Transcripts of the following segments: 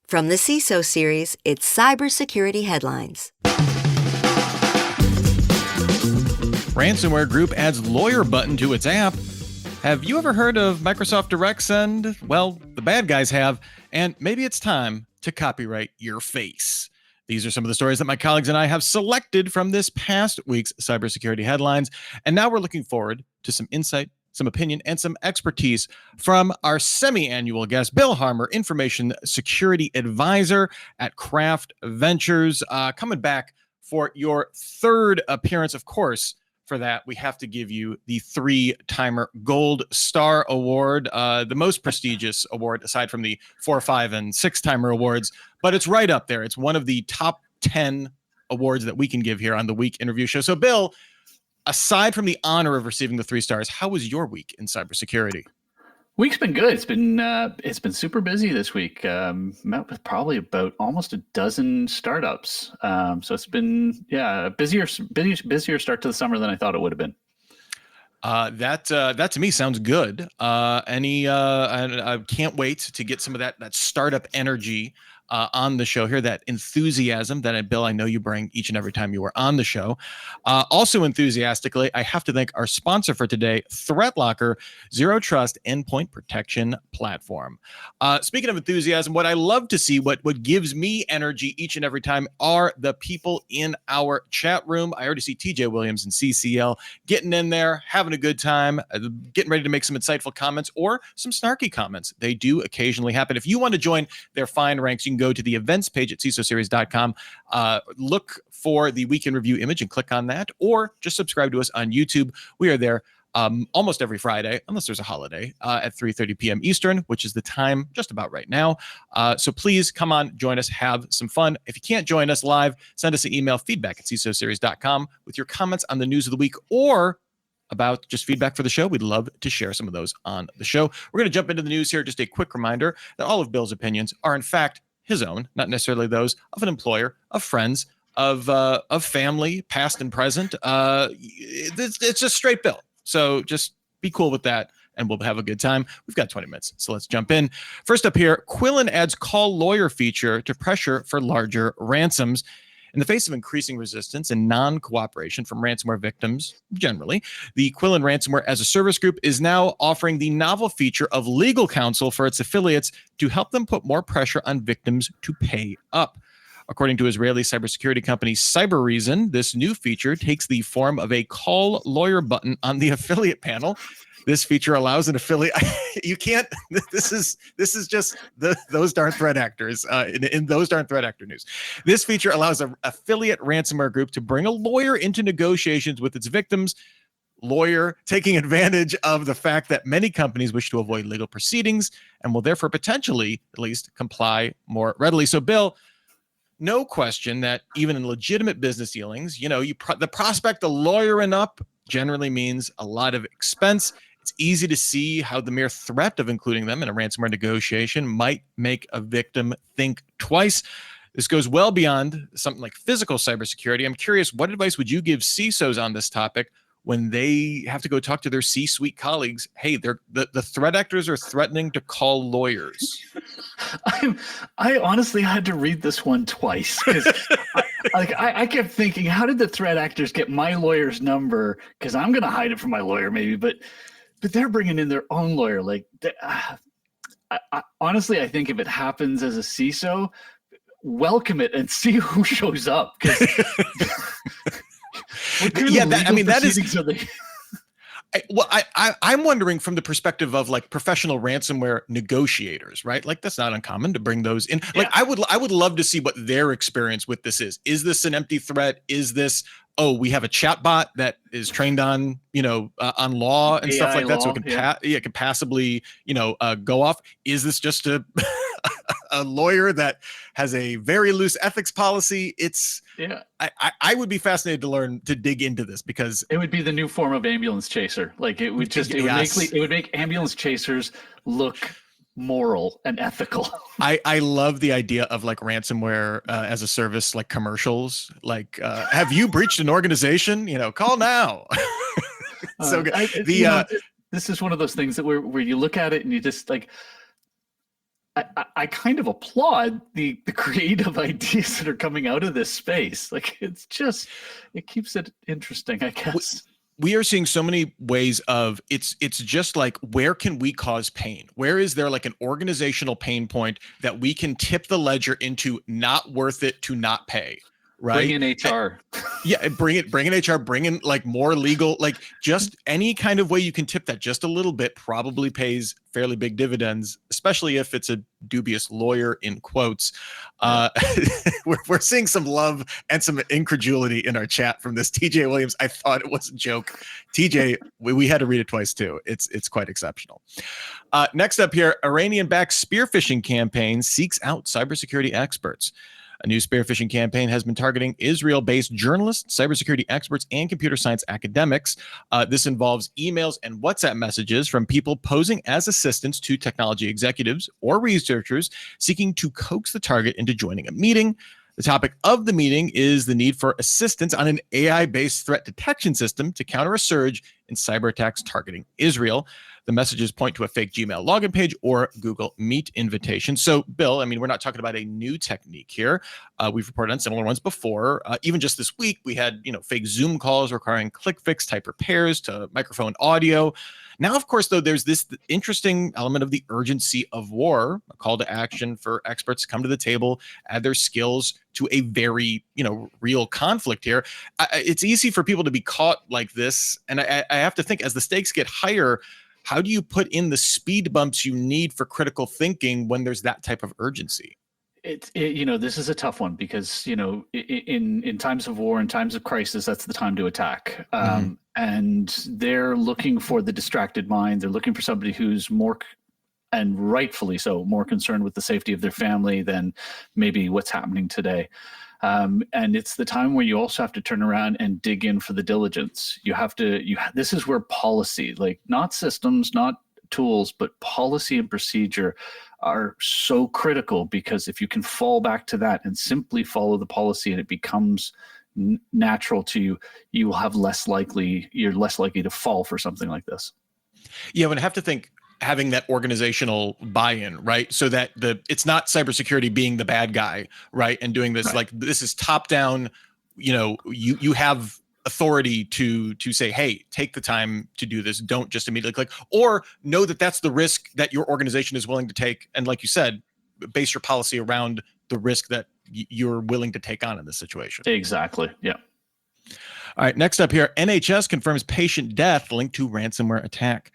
From the CISO series, it's Cybersecurity Headlines. Ransomware group adds lawyer button to its app. Have you ever heard of Microsoft Direct Send? Well, the bad guys have, and maybe it's time to copyright your face. These are some of the stories that my colleagues and I have selected from this past week's cybersecurity headlines, and now we're looking forward to some insight, some opinion, and some expertise from our semi-annual guest, Bill Harmer, Information Security Advisor at Craft Ventures, coming back for your third appearance. Of course, for that, we have to give you the 3-timer Gold Star Award, the most prestigious award aside from the 4, 5, and 6-timer awards, but it's right up there. It's one of the top 10 awards that we can give here on the Week Interview Show. So, Bill, aside from the honor of receiving the 3 stars, how was your week in cybersecurity? Week's been good. It's been super busy this week. Met with probably about almost a dozen startups. So it's been a busier start to the summer than I thought it would have been. That to me sounds good. I can't wait to get some of that startup energy on the show here, that enthusiasm that, Bill, I know you bring each and every time you are on the show. Also enthusiastically, I have to thank our sponsor for today, ThreatLocker, Zero Trust Endpoint Protection Platform. Speaking of enthusiasm, what I love to see, what gives me energy each and every time, are the people in our chat room. I already see TJ Williams and CCL getting in there, having a good time, getting ready to make some insightful comments or some snarky comments. They do occasionally happen. If you want to join their fine ranks, you can go to the events page at CISOseries.com, look for the Week in Review image and click on that, or just subscribe to us on YouTube. We are there almost every Friday, unless there's a holiday, at 3:30 p.m. Eastern, which is the time just about right now. So please come on, join us, have some fun. If you can't join us live, send us an email, feedback@CISOseries.com, with your comments on the news of the week or about just feedback for the show. We'd love to share some of those on the show. We're going to jump into the news here. Just a quick reminder that all of Bill's opinions are, in fact, his own, not necessarily those of an employer, of friends, of family, past and present. It's just straight Bill. So just be cool with that, and we'll have a good time. We've got 20 minutes, so let's jump in. First up here, Qilin adds call lawyer feature to pressure for larger ransoms. In the face of increasing resistance and non-cooperation from ransomware victims generally, the Qilin Ransomware as a Service group is now offering the novel feature of legal counsel for its affiliates to help them put more pressure on victims to pay up. According to Israeli cybersecurity company CyberReason, this new feature takes the form of a call lawyer button on the affiliate panel. This feature allows an affiliate. You can't. This is just those darn threat actors in those darn threat actor news. This feature allows an affiliate ransomware group to bring a lawyer into negotiations with its victims. Lawyer taking advantage of the fact that many companies wish to avoid legal proceedings and will therefore potentially, at least, comply more readily. So, Bill, no question that even in legitimate business dealings, the prospect of lawyering up generally means a lot of expense. It's easy to see how the mere threat of including them in a ransomware negotiation might make a victim think twice. This goes well beyond something like physical cybersecurity. I'm curious, what advice would you give CISOs on this topic when they have to go talk to their C-suite colleagues? Hey, the threat actors are threatening to call lawyers. I honestly had to read this one twice because I kept thinking, how did the threat actors get my lawyer's number? Because I'm going to hide it from my lawyer maybe, but they're bringing in their own lawyer. Honestly, I think if it happens as a CISO, welcome it and see who shows up. That is. I'm wondering from the perspective of professional ransomware negotiators, right? That's not uncommon to bring those in. Yeah. I would love to see what their experience with this is. Is this an empty threat? Is this, we have a chat bot that is trained on, on law and AI stuff like that, so it can passably, go off. Is this just a a lawyer that has a very loose ethics policy? I would be fascinated to learn, to dig into this, because it would be the new form of ambulance chaser. It would make ambulance chasers look moral and ethical. I love the idea of ransomware as a service, commercials, have you breached an organization? Call now. So this is one of those things that where you look at it and you just I kind of applaud the creative ideas that are coming out of this space. Like it keeps it interesting, I guess. We are seeing so many ways of it's just like, where can we cause pain? Where is there like an organizational pain point that we can tip the ledger into not worth it to not pay? Right. Bring in HR. Yeah, bring in HR, bring in like more legal, like just any kind of way you can tip that just a little bit probably pays fairly big dividends, especially if it's a dubious lawyer in quotes. We're seeing some love and some incredulity in our chat from this. TJ Williams, I thought it was a joke. TJ, we had to read it twice too. It's quite exceptional. Next up here, Iranian-backed spearphishing campaign seeks out cybersecurity experts. A new spearphishing campaign has been targeting Israel-based journalists, cybersecurity experts, and computer science academics. This involves emails and WhatsApp messages from people posing as assistants to technology executives or researchers seeking to coax the target into joining a meeting. The topic of the meeting is the need for assistance on an AI-based threat detection system to counter a surge in cyber attacks targeting Israel. The messages point to a fake Gmail login page or Google Meet invitation. So, Bill, I mean, we're not talking about a new technique here. We've reported on similar ones before. Even just this week, we had, fake Zoom calls requiring ClickFix type repairs to microphone audio. Now, of course, though, there's this interesting element of the urgency of war, a call to action for experts to come to the table, add their skills to a very, real conflict here. It's easy for people to be caught like this. And I have to think, as the stakes get higher, how do you put in the speed bumps you need for critical thinking when there's that type of urgency? This is a tough one because, in times of war and times of crisis, that's the time to attack. And they're looking for the distracted mind. They're looking for somebody who's more, and rightfully so, more concerned with the safety of their family than maybe what's happening today. And it's the time where you also have to turn around and dig in for the diligence. This is where policy, like not systems, not tools, but policy and procedure are so critical, because if you can fall back to that and simply follow the policy and it becomes natural to you, you're less likely to fall for something like this. Yeah, I would have to think having that organizational buy-in, right? So that it's not cybersecurity being the bad guy, right? And doing this, like, this is top down, you have authority to say, hey, take the time to do this. Don't just immediately click, or know that that's the risk that your organization is willing to take. And like you said, base your policy around the risk that you're willing to take on in this situation. Exactly. Yeah. All right. Next up here, NHS confirms patient death linked to ransomware attack.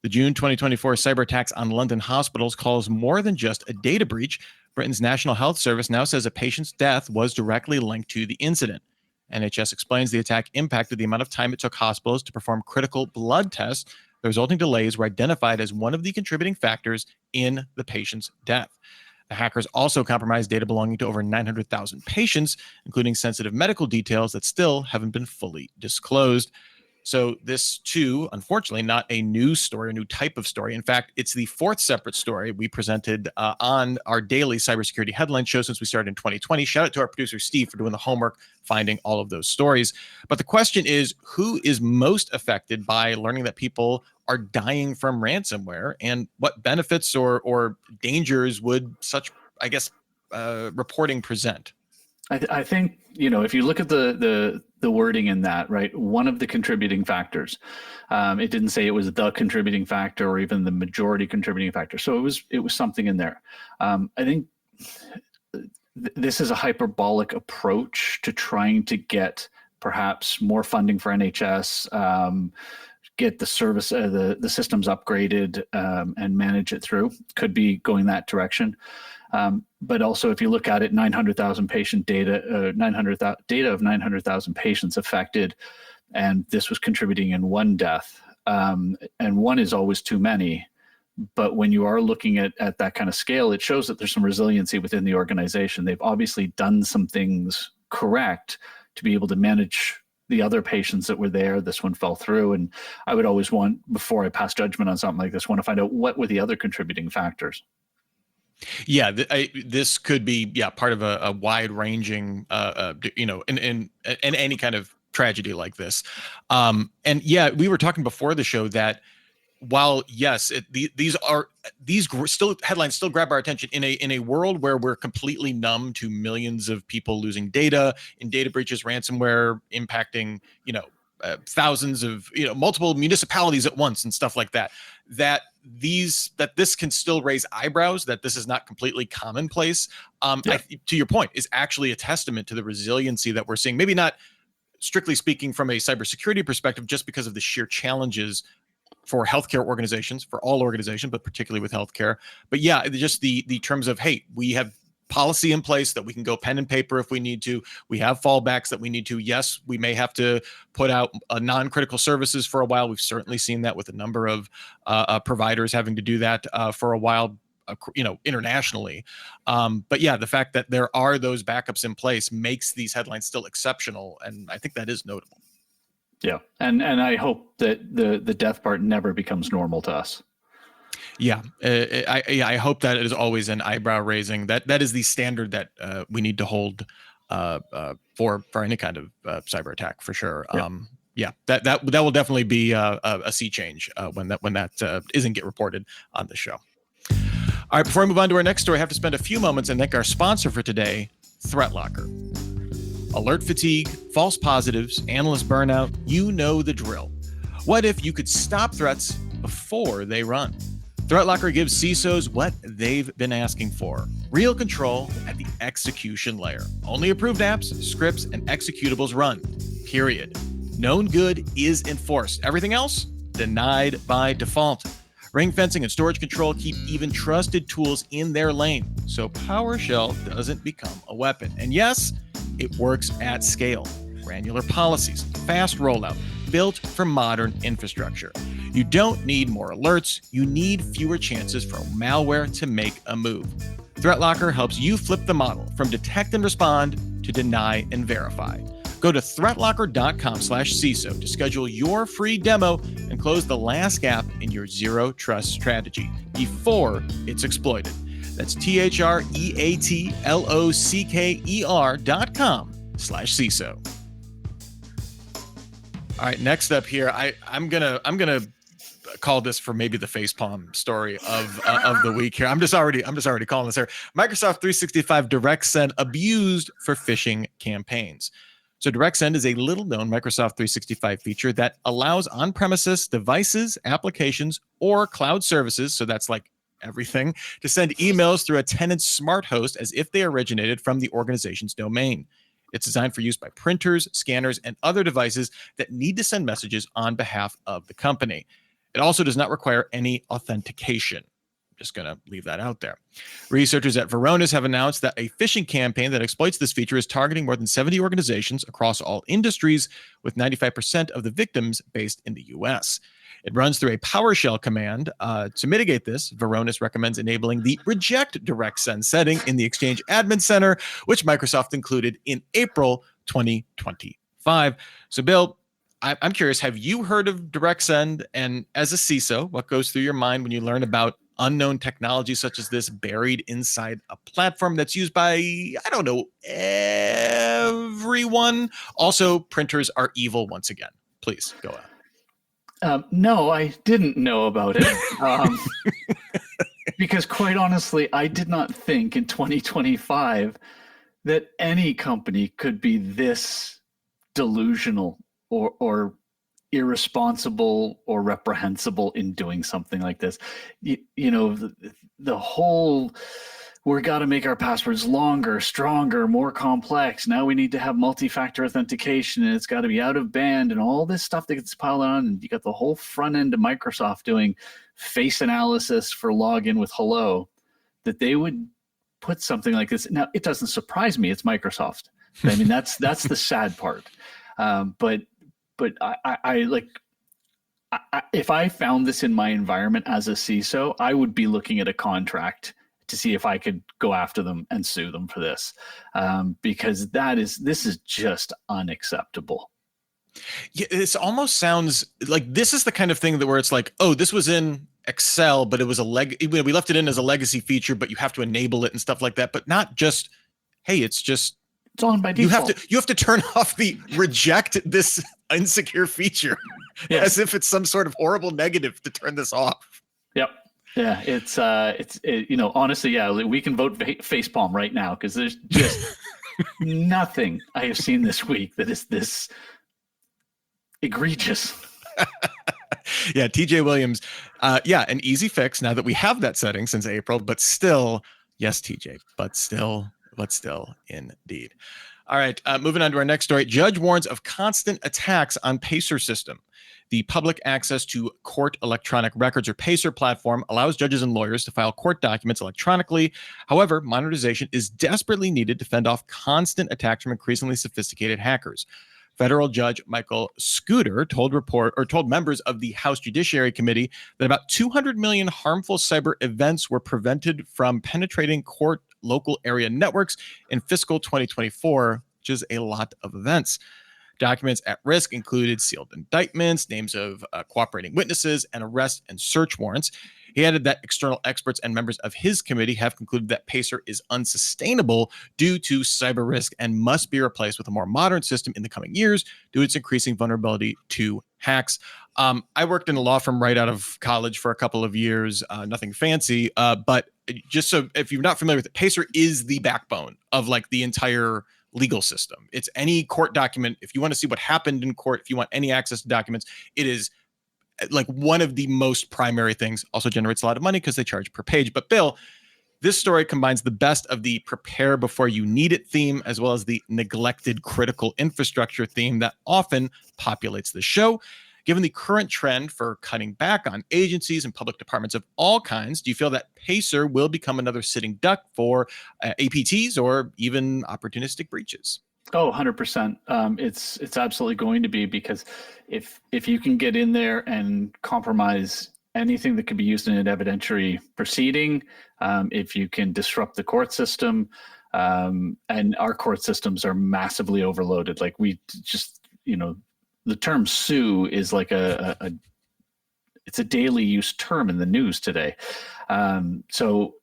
The June 2024 cyber attacks on London hospitals calls more than just a data breach. Britain's National Health Service now says a patient's death was directly linked to the incident. NHS explains the attack impacted the amount of time it took hospitals to perform critical blood tests. The resulting delays were identified as one of the contributing factors in the patient's death. The hackers also compromised data belonging to over 900,000 patients, including sensitive medical details that still haven't been fully disclosed. So this, too, unfortunately, not a news story, a new type of story. In fact, it's the fourth separate story we presented on our daily cybersecurity headline show since we started in 2020. Shout out to our producer, Steve, for doing the homework, finding all of those stories. But the question is, who is most affected by learning that people are dying from ransomware, and what benefits or dangers would such, I guess, reporting present? I think, if you look at the wording in that, right, one of the contributing factors, it didn't say it was the contributing factor or even the majority contributing factor. So it was something in there. I think this is a hyperbolic approach to trying to get perhaps more funding for NHS, get the service, the systems upgraded, and manage it through. Could be going that direction. But also, if you look at it, 900,000 patient data, data of 900,000 patients affected, and this was contributing in one death. And one is always too many. But when you are looking at that kind of scale, it shows that there's some resiliency within the organization. They've obviously done some things correct to be able to manage the other patients that were there. This one fell through. And I would always want, before I pass judgment on something like this, want to find out what were the other contributing factors. Yeah, this could be part of a wide-ranging, in any kind of tragedy like this. And yeah, we were talking before the show that while yes, still headlines still grab our attention in a world where we're completely numb to millions of people losing data in data breaches, ransomware impacting, thousands of, multiple municipalities at once and stuff like that, that this can still raise eyebrows, that this is not completely commonplace. To your point, is actually a testament to the resiliency that we're seeing. Maybe not strictly speaking from a cybersecurity perspective, just because of the sheer challenges for healthcare organizations, for all organizations, but particularly with healthcare. But yeah, just the terms of, hey, we have policy in place that we can go pen and paper if we need to. We have fallbacks that we need to. Yes, we may have to put out non-critical services for a while. We've certainly seen that with a number of providers having to do that for a while, internationally. But yeah, the fact that there are those backups in place makes these headlines still exceptional. And I think that is notable. Yeah. And I hope that the death part never becomes normal to us. Yeah. I hope that it is always an eyebrow raising. That is the standard that we need to hold for any kind of cyber attack, for sure. Yeah. That will definitely be a sea change when that isn't get reported on the show. All right, before I move on to our next story, I have to spend a few moments and thank our sponsor for today, ThreatLocker. Alert fatigue, false positives, analyst burnout, you know the drill. What if you could stop threats before they run? ThreatLocker gives CISOs what they've been asking for: real control at the execution layer. Only approved apps, scripts, and executables run, period. Known good is enforced. Everything else, denied by default. Ring fencing and storage control keep even trusted tools in their lane, so PowerShell doesn't become a weapon. And yes, it works at scale. Granular policies, fast rollout, built for modern infrastructure. You don't need more alerts, you need fewer chances for malware to make a move. ThreatLocker helps you flip the model from detect and respond to deny and verify. Go to threatlocker.com/CISO to schedule your free demo and close the last gap in your zero trust strategy before it's exploited. That's ThreatLocker.com/CISO. All right, next up here, I'm gonna call this for maybe the facepalm story of the week here. I'm just already calling this here. Microsoft 365 DirectSend abused for phishing campaigns. So DirectSend is a little-known Microsoft 365 feature that allows on-premises devices, applications, or cloud services, so that's like everything, to send emails through a tenant's smart host as if they originated from the organization's domain. It's designed for use by printers, scanners, and other devices that need to send messages on behalf of the company. It also does not require any authentication. Just going to leave that out there. Researchers at Varonis have announced that a phishing campaign that exploits this feature is targeting more than 70 organizations across all industries, with 95% of the victims based in the US. It runs through a PowerShell command. To mitigate this, Varonis recommends enabling the Reject DirectSend setting in the Exchange Admin Center, which Microsoft included in April 2025. So, Bill, I'm curious, have you heard of DirectSend? And as a CISO, what goes through your mind when you learn about unknown technology such as this buried inside a platform that's used by, I don't know, everyone? Also, printers are evil once again. Please go on. No, I didn't know about it. Because quite honestly, I did not think in 2025 that any company could be this delusional or irresponsible or reprehensible in doing something like this. The whole, we got to make our passwords longer, stronger, more complex. Now we need to have multi-factor authentication, and it's got to be out of band, and all this stuff that gets piled on. And you got the whole front end of Microsoft doing face analysis for login with hello, that they would put something like this. Now, it doesn't surprise me. It's Microsoft. I mean, that's the sad part. But if I found this in my environment as a CISO, I would be looking at a contract to see if I could go after them and sue them for this, because this is just unacceptable. Yeah, this almost sounds like this is the kind of thing where it's like, oh, this was in Excel, but it was we left it in as a legacy feature, but you have to enable it and stuff like that. But not just, hey, it's on by default. You have to turn off the reject this insecure feature. Yes. As if it's some sort of horrible negative to turn this off. Yep. Yeah. It's honestly, yeah, we can vote facepalm right now because there's just nothing I have seen this week that is this egregious. Yeah, TJ Williams. An easy fix now that we have that setting since April, but still, yes, TJ, but still, indeed. All right, moving on to our next story. Judge warns of constant attacks on Pacer system. The public access to court electronic records, or PACER platform, allows judges and lawyers to file court documents electronically. However, monetization is desperately needed to fend off constant attacks from increasingly sophisticated hackers. Federal Judge Michael Scooter told members of the House Judiciary Committee that about 200 million harmful cyber events were prevented from penetrating court local area networks in fiscal 2024, which is a lot of events. Documents at risk included sealed indictments, names of cooperating witnesses, and arrest and search warrants. He added that external experts and members of his committee have concluded that PACER is unsustainable due to cyber risk and must be replaced with a more modern system in the coming years due to its increasing vulnerability to hacks. I worked in a law firm right out of college for a couple of years, nothing fancy, but just so if you're not familiar with it, PACER is the backbone of like the entire legal system. It's any court document. If you want to see what happened in court, if you want any access to documents, it is like one of the most primary things. Also generates a lot of money because they charge per page. But Bill, this story combines the best of the prepare before you need it theme, as well as the neglected critical infrastructure theme that often populates the show. Given the current trend for cutting back on agencies and public departments of all kinds, do you feel that PACER will become another sitting duck for APTs or even opportunistic breaches? Oh, 100%. It's absolutely going to be, because if you can get in there and compromise anything that could be used in an evidentiary proceeding, if you can disrupt the court system, and our court systems are massively overloaded. Like we just, the term sue is like it's a daily use term in the news today. So,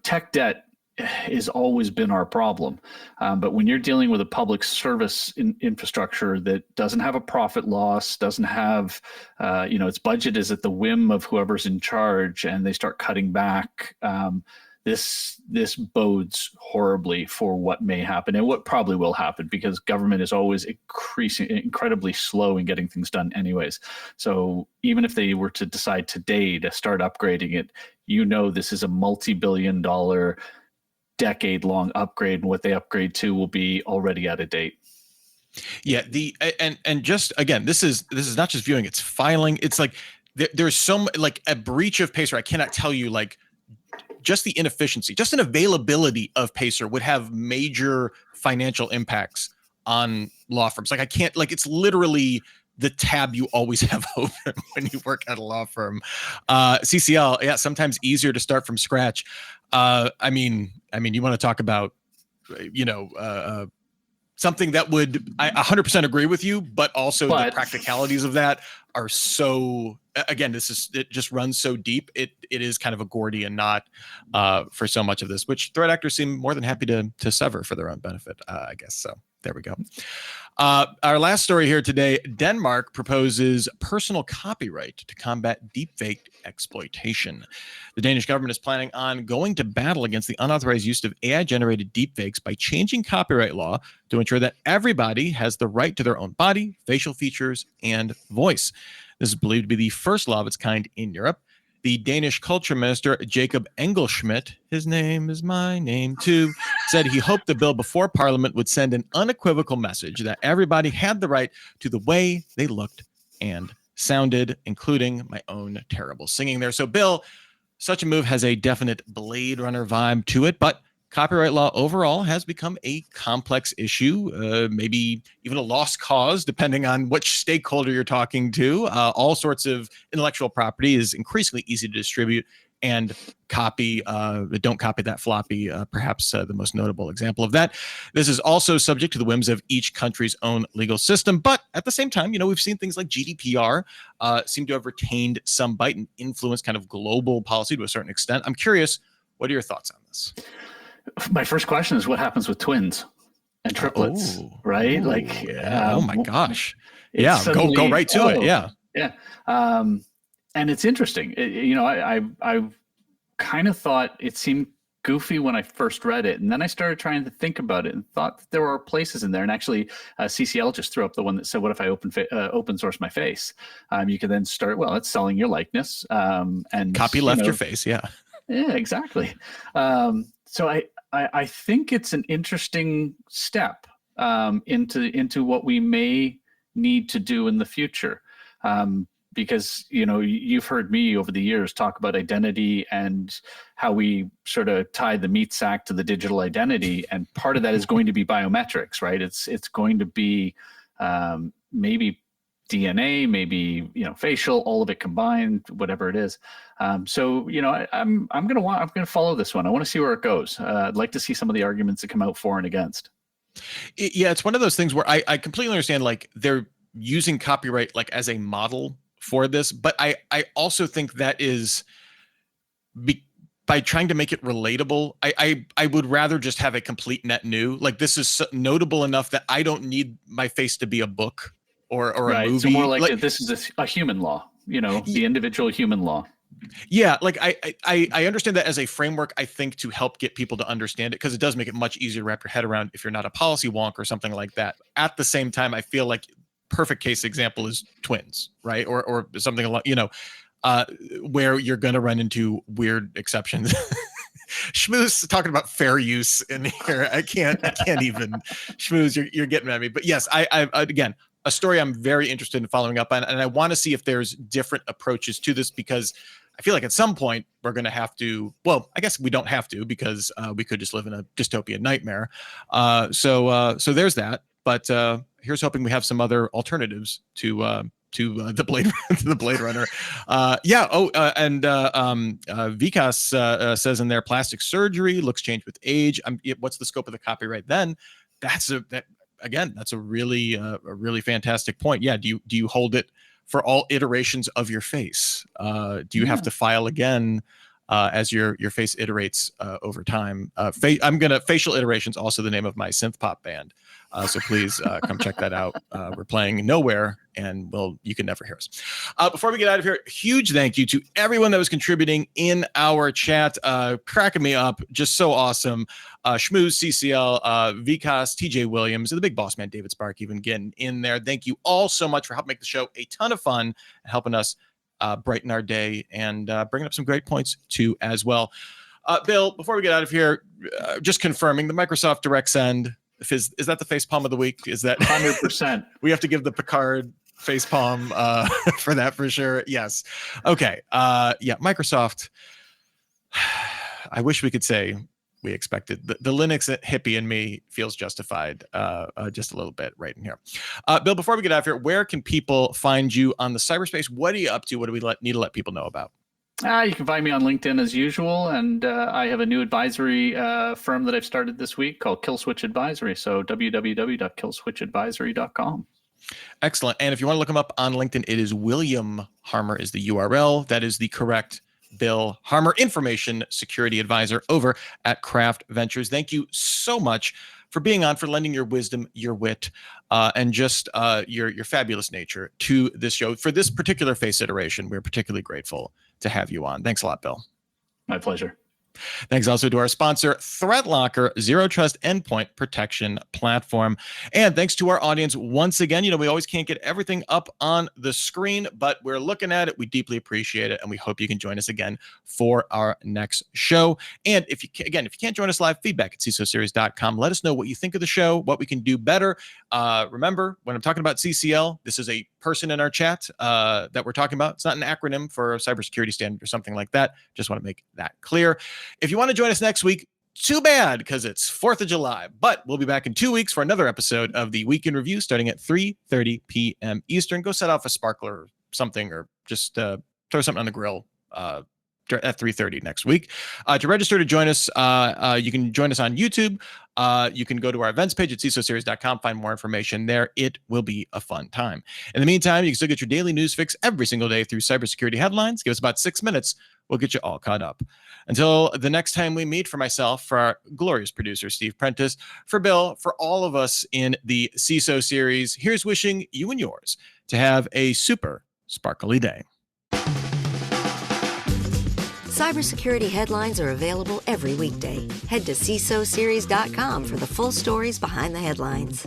tech debt has always been our problem. But when you're dealing with a public service infrastructure that doesn't have a profit loss, doesn't have, its budget is at the whim of whoever's in charge, and they start cutting back, this bodes horribly for what may happen and what probably will happen, because government is always incredibly slow in getting things done anyways. So even if they were to decide today to start upgrading it, this is a multi-billion-dollar, decade-long upgrade, and what they upgrade to will be already out of date. Yeah, and just again, this is not just viewing, it's filing. It's like there's some like a breach of PACER. I cannot tell you like just the inefficiency, just an availability of PACER would have major financial impacts on law firms. Like I can't, like it's literally the tab you always have open when you work at a law firm. CCL, yeah, sometimes easier to start from scratch. I mean, you want to talk about, something that would, I 100% agree with you, but also the practicalities of that are so, again, it just runs so deep. It is kind of a Gordian knot for so much of this, which threat actors seem more than happy to sever for their own benefit, I guess. So there we go. Our last story here today, Denmark proposes personal copyright to combat deepfake exploitation. The Danish government is planning on going to battle against the unauthorized use of AI-generated deepfakes by changing copyright law to ensure that everybody has the right to their own body, facial features, and voice. This is believed to be the first law of its kind in Europe. The Danish culture minister, Jacob Engelschmidt, his name is my name too, said he hoped the bill before Parliament would send an unequivocal message that everybody had the right to the way they looked and sounded, including my own terrible singing there. So, Bill, such a move has a definite Blade Runner vibe to it, but copyright law overall has become a complex issue, maybe even a lost cause, depending on which stakeholder you're talking to. All sorts of intellectual property is increasingly easy to distribute and copy. Don't copy that floppy, perhaps the most notable example of that. This is also subject to the whims of each country's own legal system. But at the same time, we've seen things like GDPR seem to have retained some bite and influence kind of global policy to a certain extent. I'm curious, what are your thoughts on this? My first question is, what happens with twins? and triplets, right? Like, yeah. Oh my gosh. it's Yeah, suddenly, go right to it. Yeah. yeah. And it's interesting. I kind of thought it seemed goofy when I first read it, and then I started trying to think about it and thought that there were places in there. And actually, CCL just threw up the one that said, "What if I open source my face?" You can then start. Well, it's selling your likeness, and Copy left your face. Yeah. Yeah, exactly. So I think it's an interesting step into what we may need to do in the future. Because you've heard me over the years talk about identity and how we sort of tie the meat sack to the digital identity, and part of that is going to be biometrics, right? It's going to be maybe DNA, maybe facial, all of it combined, whatever it is. So I'm gonna follow this one. I want to see where it goes. I'd like to see some of the arguments that come out for and against. Yeah, it's one of those things where I completely understand, like, they're using copyright like as a model for this, but I also think that is by trying to make it relatable. I would rather just have a complete net new. Like, this is notable enough that I don't need my face to be a book or right. a movie. So more like this is a human law, the individual human law. Yeah, like I understand that as a framework, I think, to help get people to understand it, because it does make it much easier to wrap your head around if you're not a policy wonk or something like that. At the same time, I feel like perfect case example is twins, right? Or something along, where you're going to run into weird exceptions. Schmooze talking about fair use in here. I can't even. Schmooze, you're getting at me. But yes, I again, a story I'm very interested in following up on, and I want to see if there's different approaches to this, because I feel like at some point we're going to have to. Well, I guess we don't have to, because we could just live in a dystopian nightmare. So there's that. But here's hoping we have some other alternatives to the Blade Runner. And Vikas says in there, plastic surgery, looks change with age. What's the scope of the copyright then? That's a really fantastic point. Yeah. Do you hold it for all iterations of your face? Do you have to file again as your face iterates over time? Facial Iteration's also the name of my synth pop band. So please come check that out. We're playing nowhere, and you can never hear us. Before we get out of here, huge thank you to everyone that was contributing in our chat, cracking me up, just so awesome. Schmooze, CCL, Vikas, TJ Williams, and the big boss man, David Spark, even getting in there. Thank you all so much for helping make the show a ton of fun and helping us brighten our day, and bringing up some great points too as well. Bill, before we get out of here, just confirming the Microsoft Direct Send. Is that the face palm of the week? Is that 100%? We have to give the Picard face palm for that for sure. Yes. Okay. Yeah. Microsoft. I wish we could say we expected. The Linux hippie in me feels justified just a little bit right in here. Bill, before we get out of here, where can people find you on the cyberspace? What are you up to? What do we need to let people know about? You can find me on LinkedIn as usual, and I have a new advisory firm that I've started this week called Killswitch Advisory. So www.killswitchadvisory.com. Excellent. And if you want to look him up on LinkedIn, it is William Harmer is the URL. That is the correct Bill Harmer, information security advisor over at Craft Ventures. Thank you so much for being on, for lending your wisdom, your wit, and just your fabulous nature to this show. For this particular face iteration, we're particularly grateful to have you on. Thanks a lot, Bill. My pleasure. Thanks also to our sponsor, ThreatLocker, Zero Trust Endpoint Protection Platform. And thanks to our audience once again. We always can't get everything up on the screen, but we're looking at it. We deeply appreciate it, and we hope you can join us again for our next show. And if you can't join us live, feedback at CISOseries.com. Let us know what you think of the show, what we can do better. Remember, when I'm talking about CCL, this is a person in our chat that we're talking about. It's not an acronym for a cybersecurity standard or something like that. Just want to make that clear. If you want to join us next week, too bad, because it's 4th of July. But we'll be back in 2 weeks for another episode of the Week in Review starting at 3:30 p.m. Eastern. Go set off a sparkler or something, or just throw something on the grill at 3:30 next week. To register to join us, you can join us on YouTube. You can go to our events page at CISOseries.com, find more information there. It will be a fun time. In the meantime, you can still get your daily news fix every single day through cybersecurity headlines. Give us about 6 minutes. We'll get you all caught up. Until the next time we meet, for myself, for our glorious producer, Steve Prentice, for Bill, for all of us in the CISO series, here's wishing you and yours to have a super sparkly day. Cybersecurity headlines are available every weekday. Head to CISOseries.com for the full stories behind the headlines.